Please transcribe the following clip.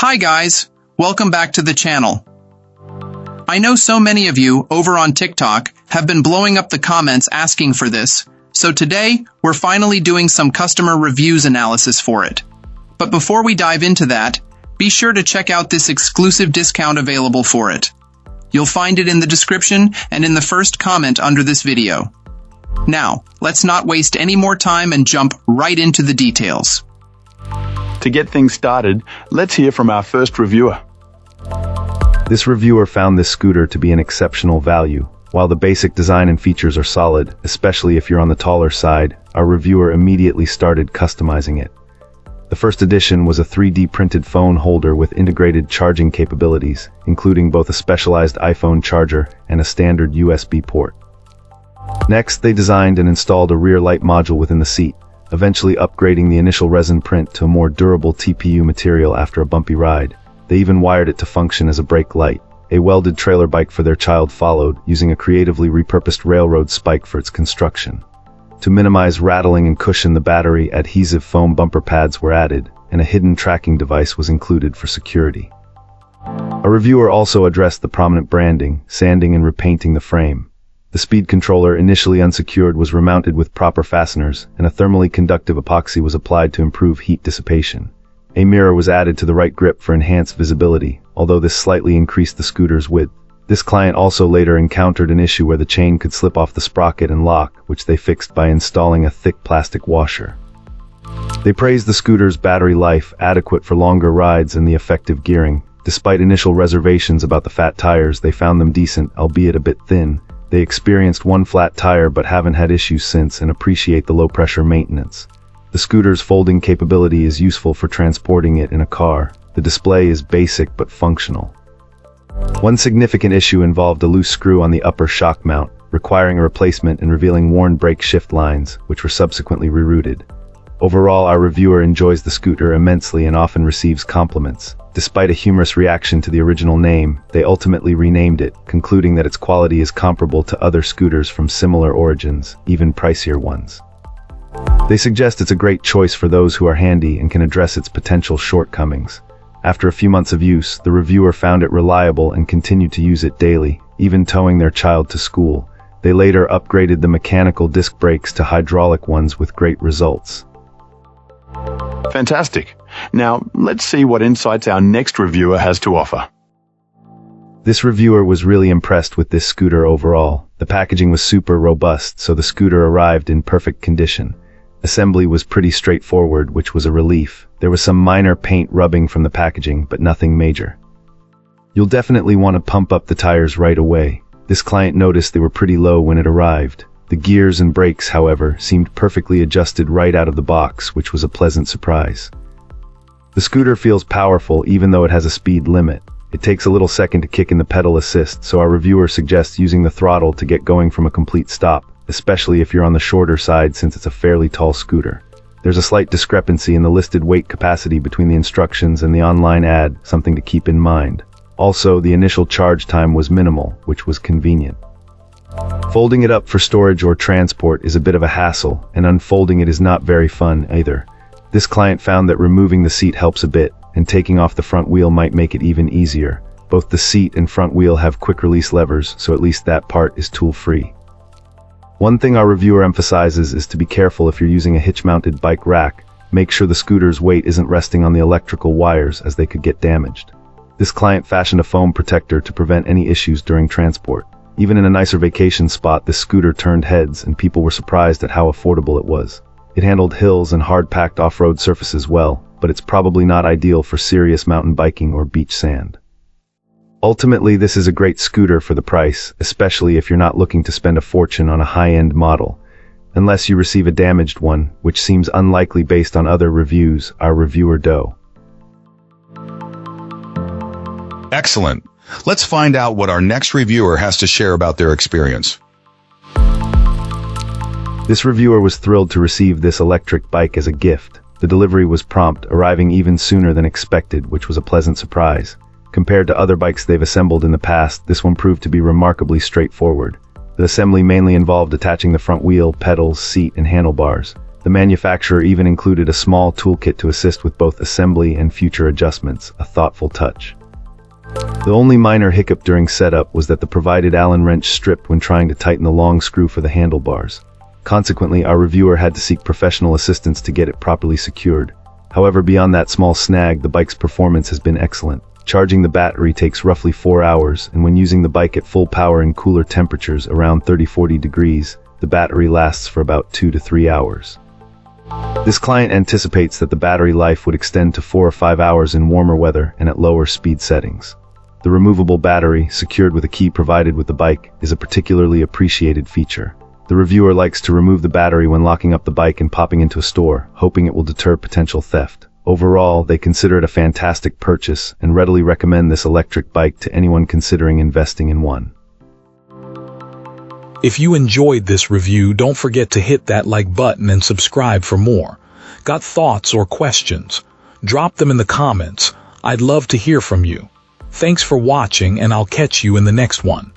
Hi guys, welcome back to the channel. I know so many of you over on TikTok have been blowing up the comments asking for this, so today we're finally doing some customer reviews analysis for it. But before we dive into that, be sure to check out this exclusive discount available for it. You'll find it in the description and in the first comment under this video. Now, let's not waste any more time and jump right into the details. To get things started, let's hear from our first reviewer. This reviewer found this scooter to be an exceptional value. While the basic design and features are solid, especially if you're on the taller side, our reviewer immediately started customizing it. The first addition was a 3D printed phone holder with integrated charging capabilities, including both a specialized iPhone charger and a standard USB port. Next, they designed and installed a rear light module within the seat, eventually upgrading the initial resin print to a more durable TPU material after a bumpy ride. They even wired it to function as a brake light. A welded trailer bike for their child followed, using a creatively repurposed railroad spike for its construction. To minimize rattling and cushion the battery, adhesive foam bumper pads were added, and a hidden tracking device was included for security. A reviewer also addressed the prominent branding, sanding and repainting the frame. The speed controller, initially unsecured, was remounted with proper fasteners, and a thermally conductive epoxy was applied to improve heat dissipation. A mirror was added to the right grip for enhanced visibility, although this slightly increased the scooter's width. This client also later encountered an issue where the chain could slip off the sprocket and lock, which they fixed by installing a thick plastic washer. They praised the scooter's battery life, adequate for longer rides, and the effective gearing. Despite initial reservations about the fat tires, they found them decent, albeit a bit thin. They experienced one flat tire but haven't had issues since and appreciate the low-pressure maintenance. The scooter's folding capability is useful for transporting it in a car. The display is basic but functional. One significant issue involved a loose screw on the upper shock mount, requiring a replacement and revealing worn brake shift lines, which were subsequently rerouted. Overall, our reviewer enjoys the scooter immensely and often receives compliments. Despite a humorous reaction to the original name, they ultimately renamed it, concluding that its quality is comparable to other scooters from similar origins, even pricier ones. They suggest it's a great choice for those who are handy and can address its potential shortcomings. After a few months of use, the reviewer found it reliable and continued to use it daily, even towing their child to school. They later upgraded the mechanical disc brakes to hydraulic ones with great results. Fantastic. Now, let's see what insights our next reviewer has to offer. This reviewer was really impressed with this scooter overall. The packaging was super robust, so the scooter arrived in perfect condition. Assembly was pretty straightforward, which was a relief. There was some minor paint rubbing from the packaging, but nothing major. You'll definitely want to pump up the tires right away. This client noticed they were pretty low when it arrived. The gears and brakes, however, seemed perfectly adjusted right out of the box, which was a pleasant surprise. The scooter feels powerful even though it has a speed limit. It takes a little second to kick in the pedal assist, so our reviewer suggests using the throttle to get going from a complete stop, especially if you're on the shorter side since it's a fairly tall scooter. There's a slight discrepancy in the listed weight capacity between the instructions and the online ad, something to keep in mind. Also, the initial charge time was minimal, which was convenient. Folding it up for storage or transport is a bit of a hassle, and unfolding it is not very fun either. This client found that removing the seat helps a bit, and taking off the front wheel might make it even easier. Both the seat and front wheel have quick-release levers, so at least that part is tool-free. One thing our reviewer emphasizes is to be careful if you're using a hitch-mounted bike rack. Make sure the scooter's weight isn't resting on the electrical wires, as they could get damaged. This client fashioned a foam protector to prevent any issues during transport. Even in a nicer vacation spot, this scooter turned heads, and people were surprised at how affordable it was. It handled hills and hard-packed off-road surfaces well, but it's probably not ideal for serious mountain biking or beach sand. Ultimately, this is a great scooter for the price, especially if you're not looking to spend a fortune on a high-end model. Unless you receive a damaged one, which seems unlikely based on other reviews, our reviewer doe. Excellent. Let's find out what our next reviewer has to share about their experience. This reviewer was thrilled to receive this electric bike as a gift. The delivery was prompt, arriving even sooner than expected, which was a pleasant surprise. Compared to other bikes they've assembled in the past, this one proved to be remarkably straightforward. The assembly mainly involved attaching the front wheel, pedals, seat, and handlebars. The manufacturer even included a small toolkit to assist with both assembly and future adjustments, a thoughtful touch. The only minor hiccup during setup was that the provided Allen wrench stripped when trying to tighten the long screw for the handlebars. Consequently, our reviewer had to seek professional assistance to get it properly secured. However, beyond that small snag, the bike's performance has been excellent. Charging the battery takes roughly 4 hours, and when using the bike at full power in cooler temperatures around 30-40 degrees, the battery lasts for about 2 to 3 hours. This client anticipates that the battery life would extend to 4 or 5 hours in warmer weather and at lower speed settings. The removable battery, secured with a key provided with the bike, is a particularly appreciated feature. The reviewer likes to remove the battery when locking up the bike and popping into a store, hoping it will deter potential theft. Overall, they consider it a fantastic purchase and readily recommend this electric bike to anyone considering investing in one. If you enjoyed this review, don't forget to hit that like button and subscribe for more. Got thoughts or questions? Drop them in the comments. I'd love to hear from you. Thanks for watching, and I'll catch you in the next one.